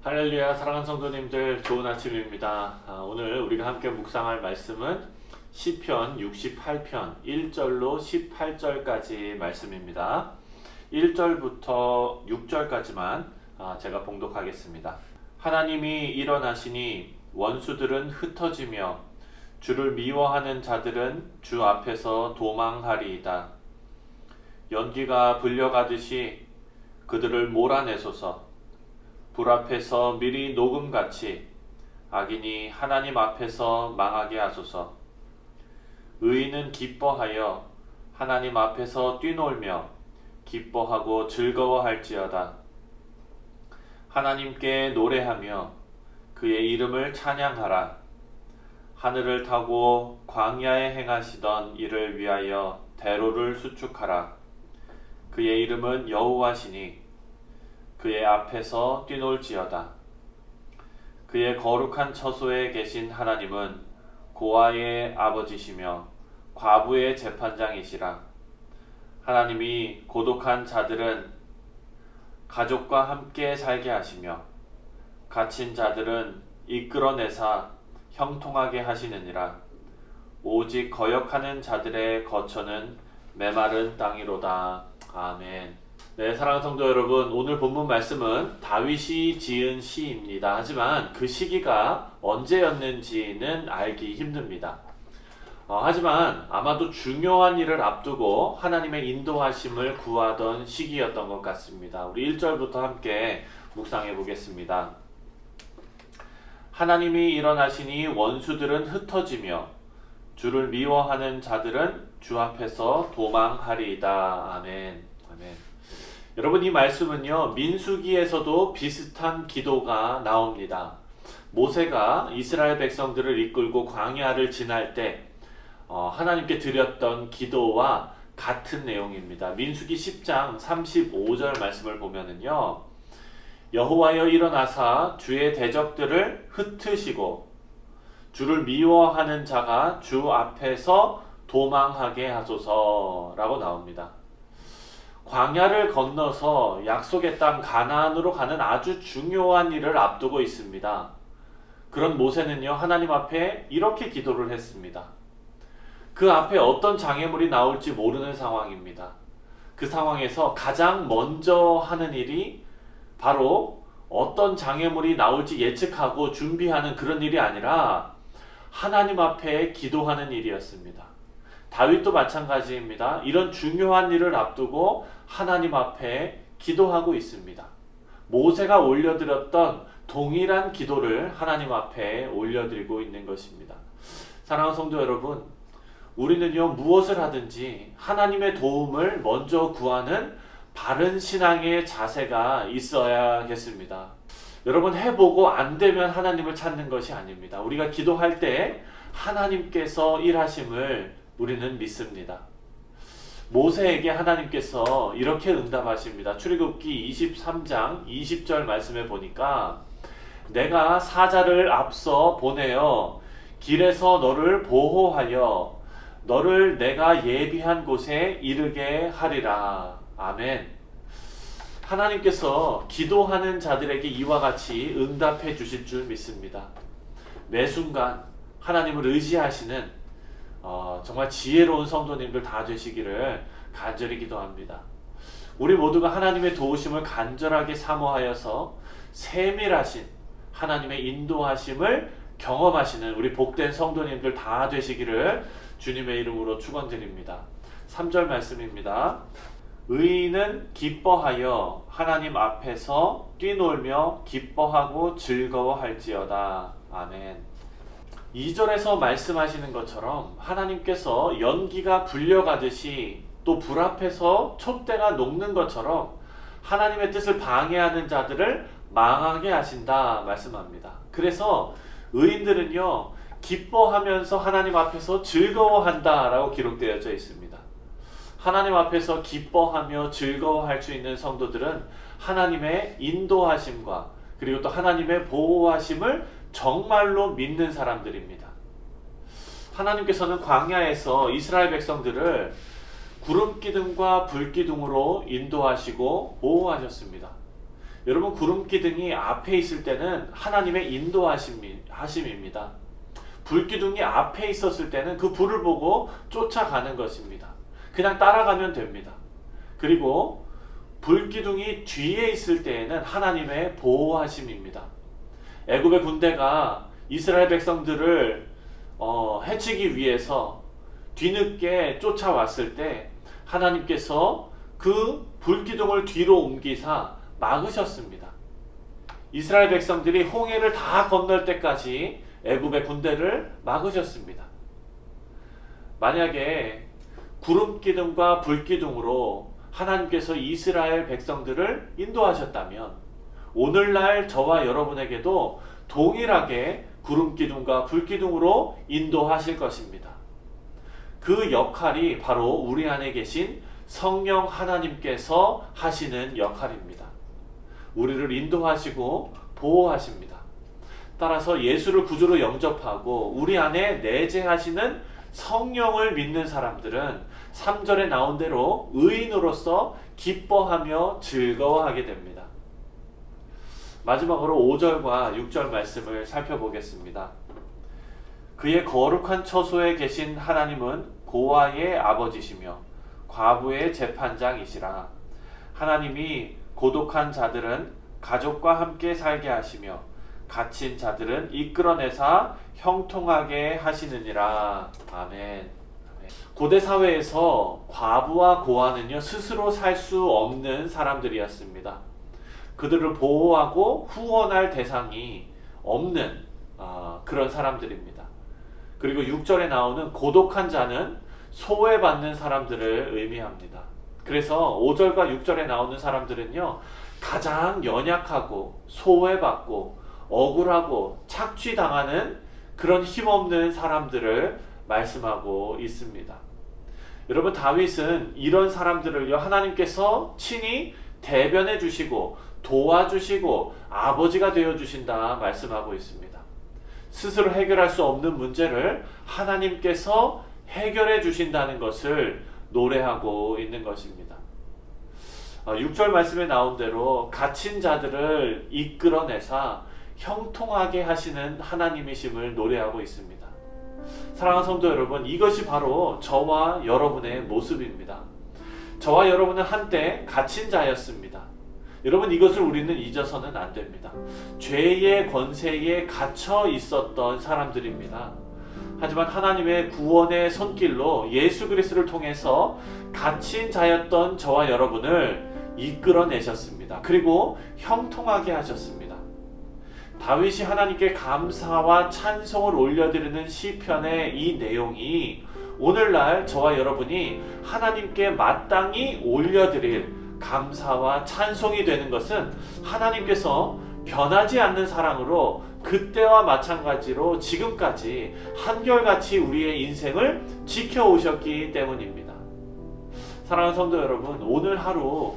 할렐루야, 사랑하는 성도님들, 좋은 아침입니다. 오늘 우리가 함께 묵상할 말씀은 시편 68편 1절로 18절까지 말씀입니다. 1절부터 6절까지만 제가 봉독하겠습니다. 하나님이 일어나시니 원수들은 흩어지며 주를 미워하는 자들은 주 앞에서 도망하리이다. 연기가 불려가듯이 그들을 몰아내소서. 불 앞에서 미리 녹음같이 악인이 하나님 앞에서 망하게 하소서. 의인은 기뻐하여 하나님 앞에서 뛰놀며 기뻐하고 즐거워할지어다. 하나님께 노래하며 그의 이름을 찬양하라. 하늘을 타고 광야에 행하시던 이를 위하여 대로를 수축하라. 그의 이름은 여호와시니 그의 앞에서 뛰놀지어다. 그의 거룩한 처소에 계신 하나님은 고아의 아버지시며 과부의 재판장이시라. 하나님이 고독한 자들은 가족과 함께 살게 하시며 갇힌 자들은 이끌어내사 형통하게 하시느니라. 오직 거역하는 자들의 거처는 메마른 땅이로다. 아멘. 네, 사랑하는 성도 여러분, 오늘 본문 말씀은 다윗이 지은 시입니다. 하지만 그 시기가 언제였는지는 알기 힘듭니다. 하지만 아마도 중요한 일을 앞두고 하나님의 인도하심을 구하던 시기였던 것 같습니다. 우리 1절부터 함께 묵상해 보겠습니다. 하나님이 일어나시니 원수들은 흩어지며 주를 미워하는 자들은 주 앞에서 도망하리이다. 아멘. 아멘. 여러분, 이 말씀은요, 민수기에서도 비슷한 기도가 나옵니다. 모세가 이스라엘 백성들을 이끌고 광야를 지날 때 하나님께 드렸던 기도와 같은 내용입니다. 민수기 10장 35절 말씀을 보면은요, 여호와여 일어나사 주의 대적들을 흩으시고 주를 미워하는 자가 주 앞에서 도망하게 하소서라고 나옵니다. 광야를 건너서 약속의 땅 가나안으로 가는 아주 중요한 일을 앞두고 있습니다. 그런 모세는요, 하나님 앞에 이렇게 기도를 했습니다. 그 앞에 어떤 장애물이 나올지 모르는 상황입니다. 그 상황에서 가장 먼저 하는 일이 바로 어떤 장애물이 나올지 예측하고 준비하는 그런 일이 아니라 하나님 앞에 기도하는 일이었습니다. 다윗도 마찬가지입니다. 이런 중요한 일을 앞두고 하나님 앞에 기도하고 있습니다. 모세가 올려드렸던 동일한 기도를 하나님 앞에 올려드리고 있는 것입니다. 사랑하는 성도 여러분, 우리는요, 무엇을 하든지 하나님의 도움을 먼저 구하는 바른 신앙의 자세가 있어야겠습니다. 여러분, 해보고 안 되면 하나님을 찾는 것이 아닙니다. 우리가 기도할 때 하나님께서 일하심을 우리는 믿습니다. 모세에게 하나님께서 이렇게 응답하십니다. 출애굽기 23장 20절 말씀에 보니까 내가 사자를 앞서 보내어 길에서 너를 보호하여 너를 내가 예비한 곳에 이르게 하리라. 아멘. 하나님께서 기도하는 자들에게 이와 같이 응답해 주실 줄 믿습니다. 매 순간 하나님을 의지하시는 정말 지혜로운 성도님들 다 되시기를 간절히 기도합니다. 우리 모두가 하나님의 도우심을 간절하게 사모하여서 세밀하신 하나님의 인도하심을 경험하시는 우리 복된 성도님들 다 되시기를 주님의 이름으로 축원드립니다. 3절 말씀입니다. 의인은 기뻐하여 하나님 앞에서 뛰놀며 기뻐하고 즐거워할지어다. 아멘. 2절에서 말씀하시는 것처럼 하나님께서 연기가 불려가듯이 또 불 앞에서 촛대가 녹는 것처럼 하나님의 뜻을 방해하는 자들을 망하게 하신다 말씀합니다. 그래서 의인들은요, 기뻐하면서 하나님 앞에서 즐거워한다 라고 기록되어져 있습니다. 하나님 앞에서 기뻐하며 즐거워할 수 있는 성도들은 하나님의 인도하심과 그리고 또 하나님의 보호하심을 정말로 믿는 사람들입니다. 하나님께서는 광야에서 이스라엘 백성들을 구름 기둥과 불 기둥으로 인도하시고 보호하셨습니다. 여러분, 구름기둥이 앞에 있을 때는 하나님의 인도하심입니다. 불기둥이 앞에 있었을 때는 그 불을 보고 쫓아가는 것입니다. 그냥 따라가면 됩니다. 그리고 불기둥이 뒤에 있을 때에는 하나님의 보호하심입니다. 애굽의 군대가 이스라엘 백성들을 해치기 위해서 뒤늦게 쫓아왔을 때 하나님께서 그 불기둥을 뒤로 옮기사 막으셨습니다. 이스라엘 백성들이 홍해를 다 건널 때까지 애굽의 군대를 막으셨습니다. 만약에 구름기둥과 불기둥으로 하나님께서 이스라엘 백성들을 인도하셨다면 오늘날 저와 여러분에게도 동일하게 구름기둥과 불기둥으로 인도하실 것입니다. 그 역할이 바로 우리 안에 계신 성령 하나님께서 하시는 역할입니다. 우리를 인도하시고 보호하십니다. 따라서 예수를 구주로 영접하고 우리 안에 내재하시는 성령을 믿는 사람들은 3절에 나온 대로 의인으로서 기뻐하며 즐거워하게 됩니다. 마지막으로 5절과 6절 말씀을 살펴보겠습니다. 그의 거룩한 처소에 계신 하나님은 고아의 아버지시며 과부의 재판장이시라. 하나님이 고독한 자들은 가족과 함께 살게 하시며 갇힌 자들은 이끌어내사 형통하게 하시느니라. 아멘. 고대 사회에서 과부와 고아는요, 스스로 살 수 없는 사람들이었습니다. 그들을 보호하고 후원할 대상이 없는 그런 사람들입니다. 그리고 6절에 나오는 고독한 자는 소외받는 사람들을 의미합니다. 그래서 5절과 6절에 나오는 사람들은요, 가장 연약하고 소외받고 억울하고 착취당하는 그런 힘없는 사람들을 말씀하고 있습니다. 여러분, 다윗은 이런 사람들을요, 하나님께서 친히 대변해 주시고 도와주시고 아버지가 되어 주신다 말씀하고 있습니다. 스스로 해결할 수 없는 문제를 하나님께서 해결해 주신다는 것을 노래하고 있는 것입니다. 6절 말씀에 나온 대로 갇힌 자들을 이끌어내사 형통하게 하시는 하나님이심을 노래하고 있습니다. 사랑하는 성도 여러분, 이것이 바로 저와 여러분의 모습입니다. 저와 여러분은 한때 갇힌 자였습니다. 여러분, 이것을 우리는 잊어서는 안 됩니다. 죄의 권세에 갇혀 있었던 사람들입니다. 하지만 하나님의 구원의 손길로 예수 그리스도를 통해서 갇힌 자였던 저와 여러분을 이끌어내셨습니다. 그리고 형통하게 하셨습니다. 다윗이 하나님께 감사와 찬송을 올려드리는 시편의 이 내용이 오늘날 저와 여러분이 하나님께 마땅히 올려드릴 감사와 찬송이 되는 것은 하나님께서 변하지 않는 사랑으로 그때와 마찬가지로 지금까지 한결같이 우리의 인생을 지켜오셨기 때문입니다. 사랑하는 성도 여러분, 오늘 하루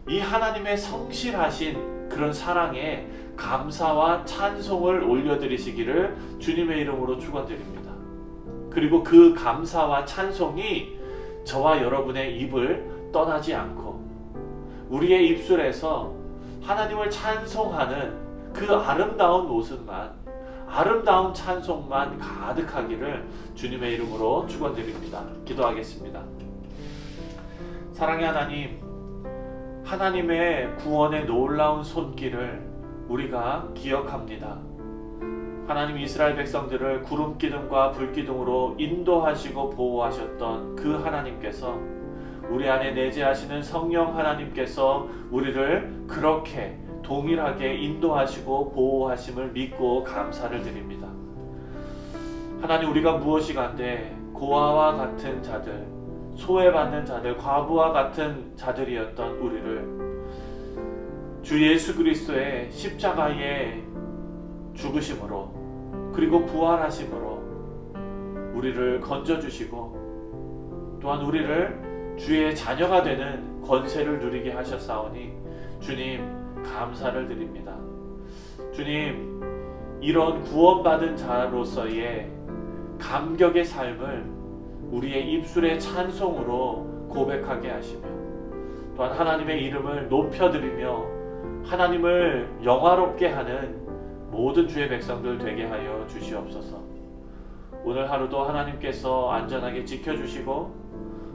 이 하나님의 성실하신 그런 사랑에 감사와 찬송을 올려드리시기를 주님의 이름으로 축원드립니다. 그리고 그 감사와 찬송이 저와 여러분의 입을 떠나지 않고 우리의 입술에서 하나님을 찬송하는 그 아름다운 모습만, 아름다운 찬송만 가득하기를 주님의 이름으로 축원드립니다. 기도하겠습니다. 사랑의 하나님, 하나님의 구원의 놀라운 손길을 우리가 기억합니다. 하나님, 이스라엘 백성들을 구름기둥과 불기둥으로 인도하시고 보호하셨던 그 하나님께서, 우리 안에 내재하시는 성령 하나님께서 우리를 그렇게 동일하게 인도하시고 보호하심을 믿고 감사를 드립니다. 하나님, 우리가 무엇이 간데 고아와 같은 자들, 소외받는 자들, 과부와 같은 자들이었던 우리를 주 예수 그리스도의 십자가의 죽으심으로 그리고 부활하심으로 우리를 건져주시고 또한 우리를 주의 자녀가 되는 권세를 누리게 하셨사오니 주님, 감사를 드립니다. 주님, 이런 구원받은 자로서의 감격의 삶을 우리의 입술의 찬송으로 고백하게 하시며 또한 하나님의 이름을 높여드리며 하나님을 영화롭게 하는 모든 주의 백성들 되게 하여 주시옵소서. 오늘 하루도 하나님께서 안전하게 지켜주시고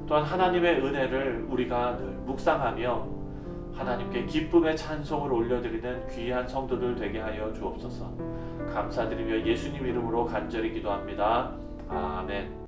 또한 하나님의 은혜를 우리가 늘 묵상하며 하나님께 기쁨의 찬송을 올려드리는 귀한 성도들 되게 하여 주옵소서. 감사드리며 예수님 이름으로 간절히 기도합니다. 아멘.